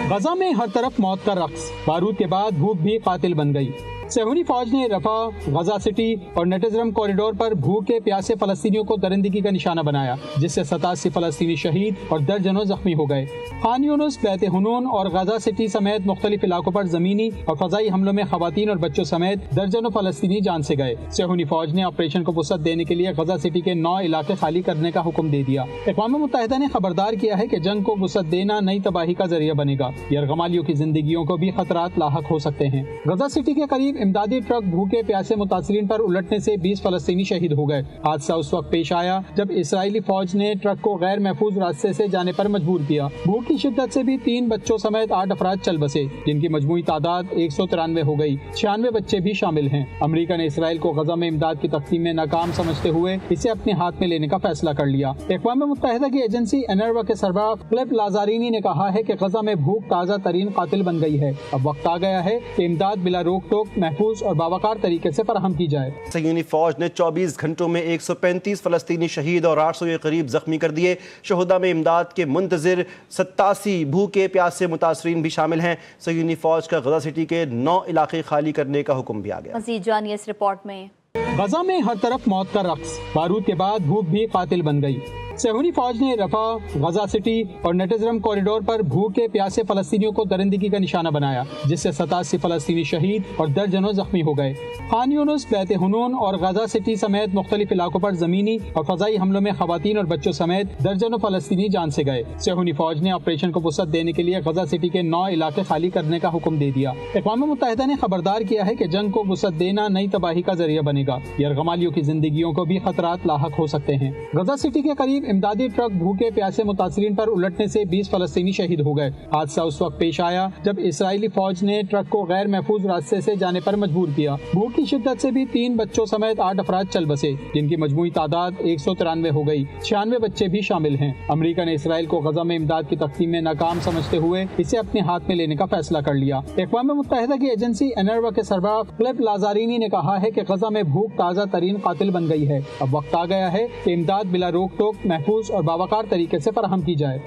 غزہ میں ہر طرف موت کا رقص، بارود کے بعد بھوک بھی قاتل بن گئی۔ صہیونی فوج نے رفح، غزہ سٹی اور نیٹزرم کوریڈور پر بھوکے پیاسے فلسطینیوں کو درندگی کا نشانہ بنایا، جس سے 87 فلسطینی شہید اور درجنوں زخمی ہو گئے۔ خان یونس، بیت حنون اور غزہ سٹی سمیت مختلف علاقوں پر زمینی اور فضائی حملوں میں خواتین اور بچوں سمیت درجنوں فلسطینی جان سے گئے۔ صہیونی فوج نے آپریشن کو وسعت دینے کے لیے غزہ سٹی کے 9 علاقے خالی کرنے کا حکم دے دیا۔ اقوام متحدہ نے خبردار کیا ہے کہ جنگ کو وسعت دینا نئی تباہی کا ذریعہ بنے گا۔ یرغمالیوں کی زندگیوں کو بھی خطرات لاحق ہو سکتے ہیں۔ غزہ سٹی کے قریب امدادی ٹرک بھوکے پیاسے متاثرین پر الٹنے سے 20 فلسطینی شہید ہو گئے۔ حادثہ اس وقت پیش آیا جب اسرائیلی فوج نے ٹرک کو غیر محفوظ راستے سے جانے پر مجبور کیا۔ بھوک کی شدت سے بھی 3 بچوں سمیت 8 افراد چل بسے، جن کی مجموعی تعداد 193 ہو گئی۔ 96 بچے بھی شامل ہیں۔ امریکہ نے اسرائیل کو غزہ میں امداد کی تقسیم میں ناکام سمجھتے ہوئے اسے اپنے ہاتھ میں لینے کا فیصلہ کر لیا۔ اقوام متحدہ کی ایجنسی انروا کے سربراہ فلپ لازارینی نے کہا ہے کہ غزہ میں بھوک تازہ ترین قاتل بن گئی ہے۔ اب وقت آ گیا ہے کہ امداد بلا روک ٹوک، محفوظ اور باوقار طریقے سے فراہم کی جائے۔ صہیونی فوج نے 24 گھنٹوں میں 135 فلسطینی شہید اور 800 کے قریب زخمی کر دیے۔ شہداء میں امداد کے منتظر 87 بھوکے پیاسے متاثرین بھی شامل ہیں۔ صہیونی فوج کا غزہ سٹی کے 9 علاقے خالی کرنے کا حکم بھی آ گیا۔ مزید جانیے اس رپورٹ میں۔ غزہ میں ہر طرف موت کا رقص، بارود کے بعد بھوک بھی قاتل بن گئی۔ صہیونی فوج نے رفح، غزہ سٹی اور نیٹزرم کوریڈور پر بھوکے پیاسے فلسطینیوں کو درندگی کا نشانہ بنایا، جس سے 87 فلسطینی شہید اور درجنوں زخمی ہو گئے۔ خان یونس، بیت حنون اور غزہ سٹی سمیت مختلف علاقوں پر زمینی اور فضائی حملوں میں خواتین اور بچوں سمیت درجنوں فلسطینی جان سے گئے۔ صہیونی فوج نے آپریشن کو وسعت دینے کے لیے غزہ سٹی کے 9 علاقے خالی کرنے کا حکم دے دیا۔ اقوام متحدہ نے خبردار کیا ہے کہ جنگ کو وسعت دینا نئی تباہی کا ذریعہ بنے گا۔ یرغمالیوں کی زندگیوں کو بھی خطرات لاحق ہو سکتے ہیں۔ غزہ سٹی کے قریب امدادی ٹرک بھوکے پیاسے متاثرین پر الٹنے سے 20 فلسطینی شہید ہو گئے۔ حادثہ اس وقت پیش آیا جب اسرائیلی فوج نے ٹرک کو غیر محفوظ راستے سے جانے پر مجبور کیا۔ بھوک کی شدت سے بھی 3 بچوں سمیت 8 افراد چل بسے، جن کی مجموعی تعداد 193 ہو گئی۔ 96 بچے بھی شامل ہیں۔ امریکہ نے اسرائیل کو غزہ میں امداد کی تقسیم میں ناکام سمجھتے ہوئے اسے اپنے ہاتھ میں لینے کا فیصلہ کر لیا۔ اقوام متحدہ کی ایجنسی انروا کے سربراہ فلپ لازارینی نے کہا ہے کہ غزہ میں بھوک تازہ ترین قاتل بن گئی ہے۔ اب وقت آ گیا ہے کہ امداد بلا روک ٹوک، محفوظ اور باوقار طریقے سے فراہم کی جائے۔